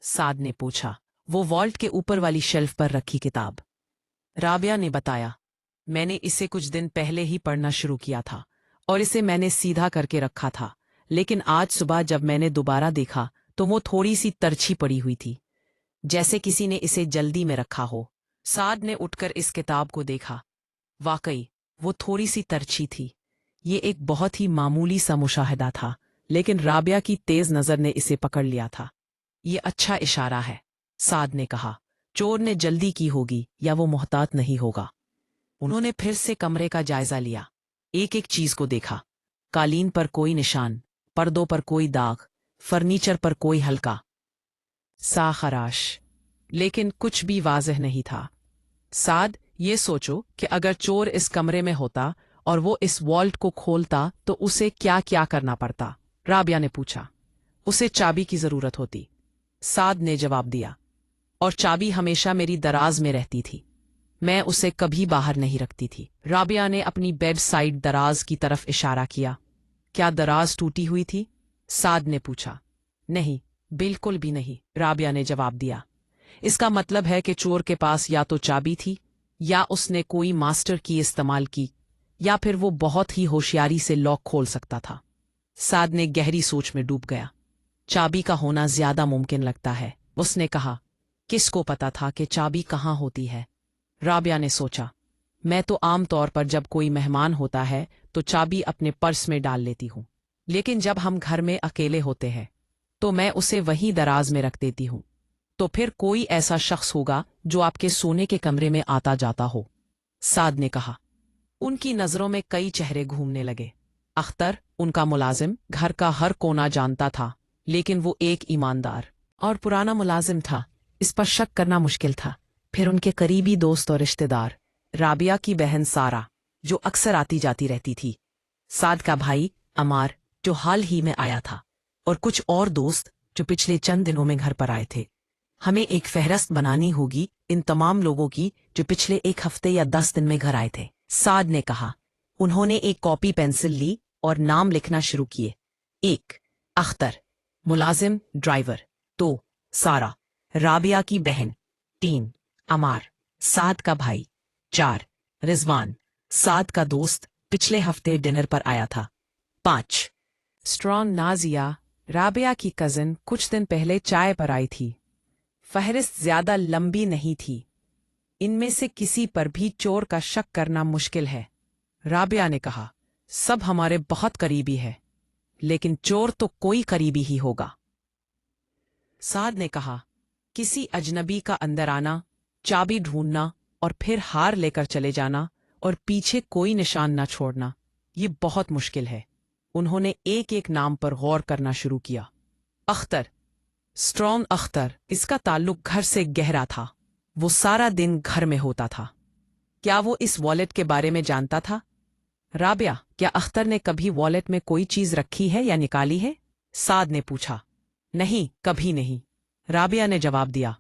साद ने पूछा। वो वॉल्ट के ऊपर वाली शेल्फ पर रखी किताब। राबिया ने बताया, मैंने इसे कुछ दिन पहले ही पढ़ना शुरू किया था और इसे मैंने सीधा करके रखा था, लेकिन आज सुबह जब मैंने दोबारा देखा तो वो थोड़ी सी तरछी पड़ी हुई थी, जैसे किसी ने इसे जल्दी में रखा हो। साद ने उठकर इस किताब को देखा। वाकई वो थोड़ी सी तरछी थी। ये एक बहुत ही मामूली सा मुशाहिदा था, लेकिन राबिया की तेज नजर ने इसे पकड़ लिया था। ये अच्छा इशारा है, साद ने कहा। चोर ने जल्दी की होगी या वो मोहतात नहीं होगा। उन्होंने फिर से कमरे का जायजा लिया, एक एक चीज को देखा। कालीन पर कोई निशान, पर्दों पर कोई दाग, फर्नीचर पर कोई हल्का सा खराश, लेकिन कुछ भी वाज़ेह नहीं था। साद, ये सोचो कि अगर चोर इस कमरे में होता और वो इस वॉल्ट को खोलता तो उसे क्या क्या करना पड़ता? राबिया ने पूछा। उसे चाबी की जरूरत होती, साद ने जवाब दिया, और चाबी हमेशा मेरी दराज में रहती थी। मैं उसे कभी बाहर नहीं रखती थी। राबिया ने अपनी बेड साइड दराज की तरफ इशारा किया। क्या दराज टूटी हुई थी? साद ने पूछा। नहीं, बिल्कुल भी नहीं, राबिया ने जवाब दिया। इसका मतलब है कि चोर के पास या तो चाबी थी, या उसने कोई मास्टर की इस्तेमाल की, या फिर वो बहुत ही होशियारी से लॉक खोल सकता था। साद ने गहरी सोच में डूब गया। चाबी का होना ज्यादा मुमकिन लगता है, उसने कहा। किसको पता था कि चाबी कहाँ होती है? राबिया ने सोचा। मैं तो आम तौर पर जब कोई मेहमान होता है तो चाबी अपने पर्स में डाल लेती हूँ, लेकिन जब हम घर में अकेले होते हैं तो मैं उसे वहीं दराज में रख देती हूँ। तो फिर कोई ऐसा शख्स होगा जो आपके सोने के कमरे में आता जाता हो, साद ने कहा। उनकी नजरों में कई चेहरे घूमने लगे। अख्तर, उनका मुलाजिम, घर का हर कोना जानता था, लेकिन वो एक ईमानदार और पुराना मुलाजिम था, इस पर शक करना मुश्किल था। फिर उनके करीबी दोस्त और रिश्तेदार, राबिया की बहन सारा, जो अक्सर आती जाती रहती थी, साद का भाई अमार, जो हाल ही में आया था, और कुछ और दोस्त जो पिछले चंद दिनों में घर पर आए थे। हमें एक फहरिस्त बनानी होगी इन तमाम लोगों की जो पिछले एक हफ्ते या 10 दिन में घर आए थे, साद ने कहा। उन्होंने एक कॉपी पेंसिल ली और नाम लिखना शुरू किए। 1 अख्तर, मुलाजिम ड्राइवर। 2 सारा, राबिया की बहन। 3 अमार, साद का भाई। 4 रिजवान, साद का दोस्त, पिछले हफ्ते डिनर पर आया था। 5 स्ट्रॉन्ग नाजिया, राबिया की कजिन, कुछ दिन पहले चाय पर आई थी। फहरिस्त ज्यादा लंबी नहीं थी। इनमें से किसी पर भी चोर का शक करना मुश्किल है, राबिया ने कहा। सब हमारे बहुत करीबी है, लेकिन चोर तो कोई करीबी ही होगा, साद ने कहा। किसी अजनबी का अंदर आना, चाबी ढूंढना और फिर हार लेकर चले जाना और पीछे कोई निशान न छोड़ना, ये बहुत मुश्किल है। उन्होंने एक एक नाम पर गौर करना शुरू किया। अख्तर, स्ट्रॉन्ग अख्तर, इसका ताल्लुक घर से गहरा था। वो सारा दिन घर में होता था। क्या वो इस वॉलेट के बारे में जानता था? राबिया, क्या अख्तर ने कभी वॉलेट में कोई चीज रखी है या निकाली है? साद ने पूछा। नहीं, कभी नहीं, राबिया ने जवाब दिया।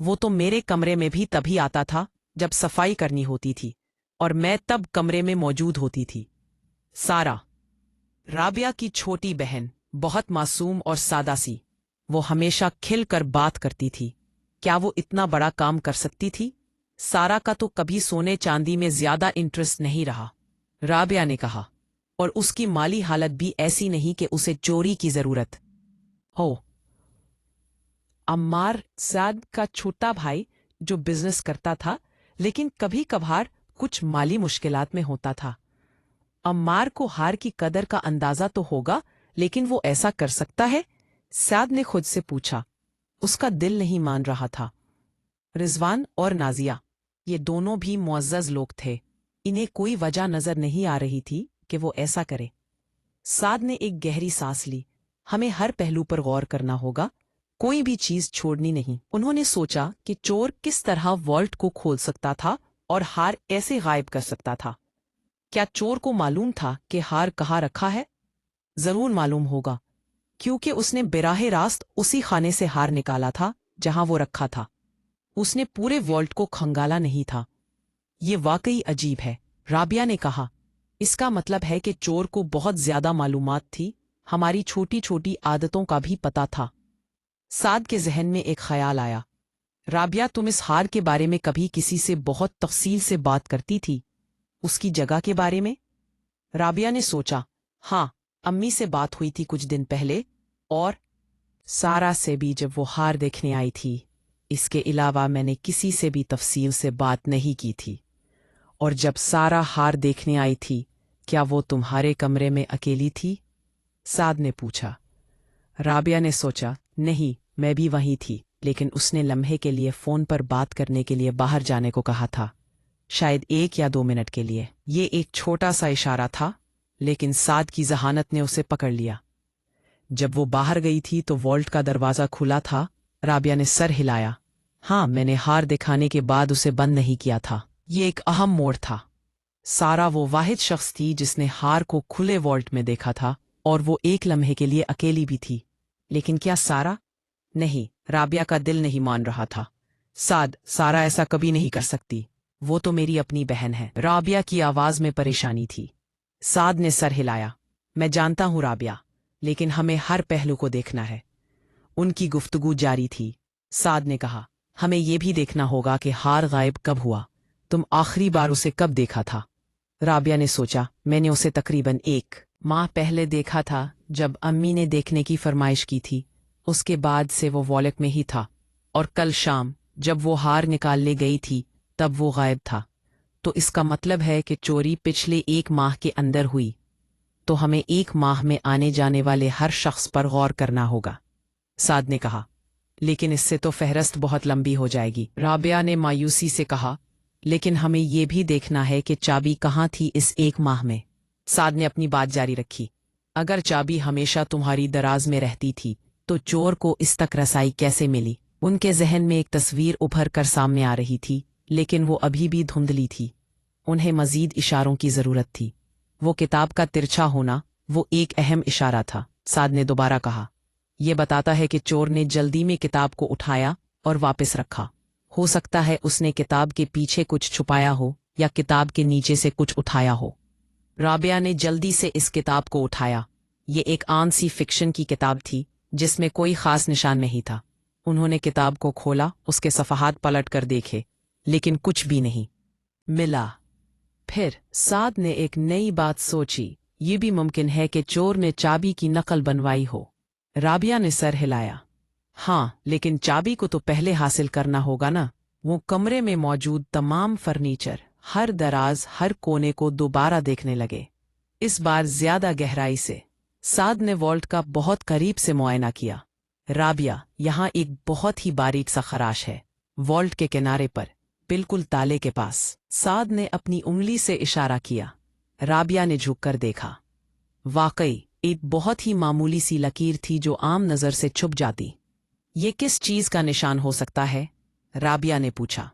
वो तो मेरे कमरे में भी तभी आता था जब सफाई करनी होती थी, और मैं तब कमरे में मौजूद होती थी। सारा, राबिया की छोटी बहन, बहुत मासूम और सादा सी। वो हमेशा खिलकर बात करती थी। क्या वो इतना बड़ा काम कर सकती थी? सारा का तो कभी सोने चांदी में ज्यादा इंटरेस्ट नहीं रहा, राबिया ने कहा, और उसकी माली हालत भी ऐसी नहीं कि उसे चोरी की जरूरत हो। अम्मार, साद का छोटा भाई, जो बिजनेस करता था, लेकिन कभी कभार कुछ माली मुश्किलात में होता था। अम्मार को हार की कदर का अंदाजा तो होगा, लेकिन वो ऐसा कर सकता है? साद ने खुद से पूछा। उसका दिल नहीं मान रहा था। रिजवान और नाजिया, ये दोनों भी मुअज़्ज़ज़ लोग थे। इन्हें कोई वजह नजर नहीं आ रही थी कि वो ऐसा करे। साद ने एक गहरी सांस ली। हमें हर पहलू पर गौर करना होगा, कोई भी चीज छोड़नी नहीं। उन्होंने सोचा कि चोर किस तरह वॉल्ट को खोल सकता था और हार ऐसे गायब कर सकता था। क्या चोर को मालूम था कि हार कहाँ रखा है? जरूर मालूम होगा, क्योंकि उसने बेराहे रास्त उसी खाने से हार निकाला था जहां वो रखा था। उसने पूरे वॉल्ट को खंगाला नहीं था। ये वाकई अजीब है, राबिया ने कहा। इसका मतलब है कि चोर को बहुत ज्यादा मालूमात थी, हमारी छोटी छोटी आदतों का भी पता था। साद के जहन में एक ख्याल आया। राबिया, तुम इस हार के बारे में कभी किसी से बहुत तफसील से बात करती थी? उसकी जगह के बारे में? राबिया ने सोचा, हाँ, अम्मी से बात हुई थी कुछ दिन पहले, और सारा से भी जब वो हार देखने आई थी। इसके अलावा मैंने किसी से भी तफसील से बात नहीं की थी। और जब सारा हार देखने आई थी, क्या वो तुम्हारे कमरे में अकेली थी? साद ने पूछा। राबिया ने सोचा, नहीं, मैं भी वहीं थी, लेकिन उसने लम्हे के लिए फ़ोन पर बात करने के लिए बाहर जाने को कहा था, शायद 1 या 2 मिनट के लिए। ये एक छोटा सा इशारा था, लेकिन साद की जहानत ने उसे पकड़ लिया। जब वो बाहर गई थी तो वॉल्ट का दरवाज़ा खुला था। राबिया ने सर हिलाया। हाँ, मैंने हार दिखाने के बाद उसे बंद नहीं किया था। ये एक अहम मोड़ था। सारा वो वाहिद शख्स थी जिसने हार को खुले वॉल्ट में देखा था, और वो एक लम्हे के लिए अकेली भी थी। लेकिन क्या सारा? नहीं, राबिया का दिल नहीं मान रहा था। साद, सारा ऐसा कभी नहीं कर सकती। वो तो मेरी अपनी बहन है। राबिया की आवाज में परेशानी थी। साद ने सर हिलाया। मैं जानता हूं राबिया, लेकिन हमें हर पहलू को देखना है। उनकी गुफ्तगू जारी थी। साद ने कहा, हमें यह भी देखना होगा कि हार गायब कब हुआ। तुम आखिरी बार उसे कब देखा था? राबिया ने सोचा, मैंने उसे तकरीबन 1 माह पहले देखा था, जब अम्मी ने देखने की फरमाइश की थी। उसके बाद से वो वॉलेट में ही था, और कल शाम जब वो हार निकालने गई थी तब वो गायब था। तो इसका मतलब है कि चोरी पिछले 1 माह के अंदर हुई। तो हमें 1 माह में आने जाने वाले हर शख्स पर गौर करना होगा, साद ने कहा। लेकिन इससे तो फहरस्त बहुत लंबी हो जाएगी, राबिया ने मायूसी से कहा। लेकिन हमें ये भी देखना है कि चाबी कहाँ थी इस 1 माह में। साद ने अपनी बात जारी रखी। अगर चाबी हमेशा तुम्हारी दराज में रहती थी तो चोर को इस तक रसाई कैसे मिली? उनके जहन में एक तस्वीर उभर कर सामने आ रही थी, लेकिन वो अभी भी धुंधली थी। उन्हें मजीद इशारों की जरूरत थी। वो किताब का तिरछा होना, वो एक अहम इशारा था। साद ने दोबारा कहा, यह बताता है कि चोर ने जल्दी में किताब को उठाया और वापस रखा। हो सकता है उसने किताब के पीछे कुछ छुपाया हो, या किताब के नीचे से कुछ उठाया हो। राबिया ने जल्दी से इस किताब को उठाया। ये एक आम सी फिक्शन की किताब थी, जिसमें कोई खास निशान नहीं था। उन्होंने किताब को खोला, उसके सफ़हात पलट कर देखे, लेकिन कुछ भी नहीं मिला। फिर साद ने एक नई बात सोची, ये भी मुमकिन है कि चोर ने चाबी की नकल बनवाई हो। राबिया ने सर हिलाया। हाँ, लेकिन चाबी को तो पहले हासिल करना होगा ना। वो कमरे में मौजूद तमाम फर्नीचर, हर दराज, हर कोने को दोबारा देखने लगे, इस बार ज्यादा गहराई से। साद ने वॉल्ट का बहुत करीब से मुआयना किया। राबिया, यहाँ एक बहुत ही बारीक सा खराश है, वॉल्ट के किनारे पर, बिल्कुल ताले के पास। साद ने अपनी उंगली से इशारा किया। राबिया ने झुककर देखा। वाकई एक बहुत ही मामूली सी लकीर थी जो आम नजर से छुप जाती। ये किस चीज का निशान हो सकता है? राबिया ने पूछा।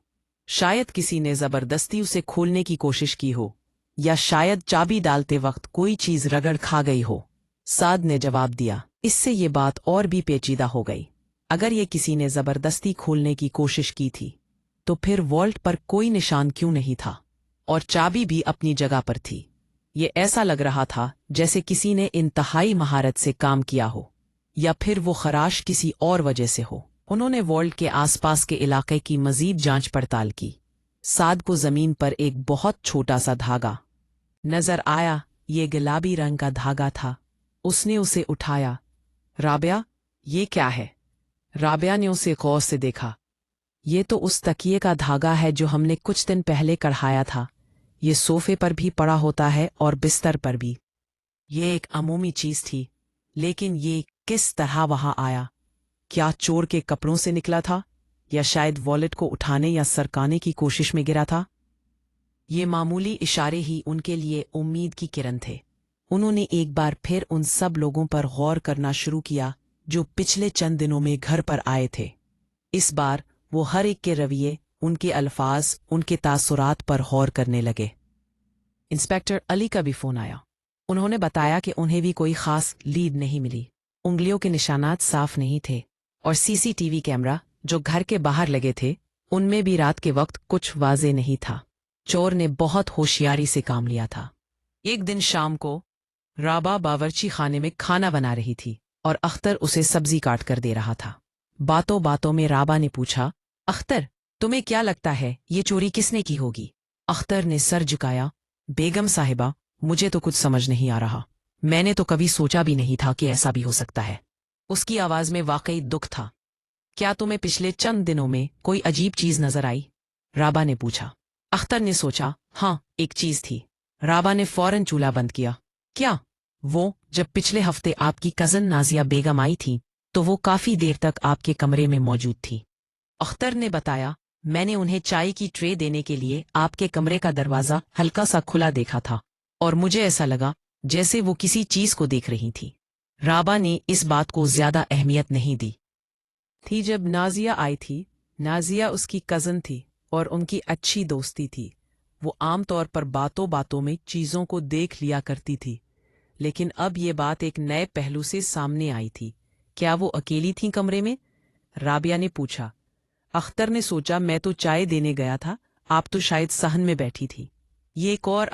शायद किसी ने जबरदस्ती उसे खोलने की कोशिश की हो, या शायद चाबी डालते वक्त कोई चीज रगड़ खा गई हो, साद ने जवाब दिया। इससे ये बात और भी पेचीदा हो गई। अगर ये किसी ने जबरदस्ती खोलने की कोशिश की थी, तो फिर वॉल्ट पर कोई निशान क्यों नहीं था? और चाबी भी अपनी जगह पर थी। ये ऐसा लग रहा था जैसे किसी ने इंतहाई महारत से काम किया हो, या फिर वो खराश किसी और वजह से हो। उन्होंने वॉल्ट के आसपास के इलाके की मजीद जांच पड़ताल की। साद को जमीन पर एक बहुत छोटा सा धागा नजर आया। ये गुलाबी रंग का धागा था। उसने उसे उठाया। राबिया, ये क्या है? राबिया ने उसे गौर से देखा। ये तो उस तकिए का धागा है जो हमने कुछ दिन पहले कढ़ाया था। ये सोफे पर भी पड़ा होता है और बिस्तर पर भी। ये एक अमूमी चीज थी, लेकिन ये किस तरह वहां आया? क्या चोर के कपड़ों से निकला था, या शायद वॉलेट को उठाने या सरकाने की कोशिश में गिरा था? ये मामूली इशारे ही उनके लिए उम्मीद की किरण थे। उन्होंने एक बार फिर उन सब लोगों पर गौर करना शुरू किया जो पिछले चंद दिनों में घर पर आए थे। इस बार वो हर एक के रवैये, उनके अल्फाज, उनके तासुरात पर गौर करने लगे। इंस्पेक्टर अली का भी फोन आया। उन्होंने बताया कि उन्हें भी कोई खास लीड नहीं मिली। उंगलियों के निशानात साफ नहीं थे, और सीसीटीवी कैमरा जो घर के बाहर लगे थे, उनमें भी रात के वक्त कुछ वाजे नहीं था। चोर ने बहुत होशियारी से काम लिया था। एक दिन शाम को राबा बावर्ची खाने में खाना बना रही थी, और अख्तर उसे सब्जी काट कर दे रहा था। बातों बातों में राबा ने पूछा, अख्तर, तुम्हें क्या लगता है ये चोरी किसने की होगी? अख्तर ने सर झुकाया, बेगम साहिबा, मुझे तो कुछ समझ नहीं आ रहा। मैंने तो कभी सोचा भी नहीं था कि ऐसा भी हो सकता है। उसकी आवाज में वाकई दुख था। क्या तुम्हें पिछले चंद दिनों में कोई अजीब चीज नजर आई? राबा ने पूछा। अख्तर ने सोचा, हाँ, एक चीज थी। राबा ने फौरन चूल्हा बंद किया। क्या? वो, जब पिछले हफ्ते आपकी कजन नाजिया बेगम आई थी तो वो काफी देर तक आपके कमरे में मौजूद थी। अख्तर ने बताया, मैंने उन्हें चाय की ट्रे देने के लिए आपके कमरे का दरवाजा हल्का सा खुला देखा था और मुझे ऐसा लगा जैसे वो किसी चीज को देख रही थी। राबा ने इस बात को ज्यादा अहमियत नहीं दी थी जब नाजिया आई थी। नाजिया उसकी कजन थी और उनकी अच्छी दोस्ती थी। वो आमतौर पर बातों बातों में चीजों को देख लिया करती थी, लेकिन अब ये बात एक नए पहलू से सामने आई थी। क्या वो अकेली थी कमरे में? राबिया ने पूछा। अख्तर ने सोचा, मैं तो चाय देने गया था, आप तो शायद सहन में बैठी थी। ये एक और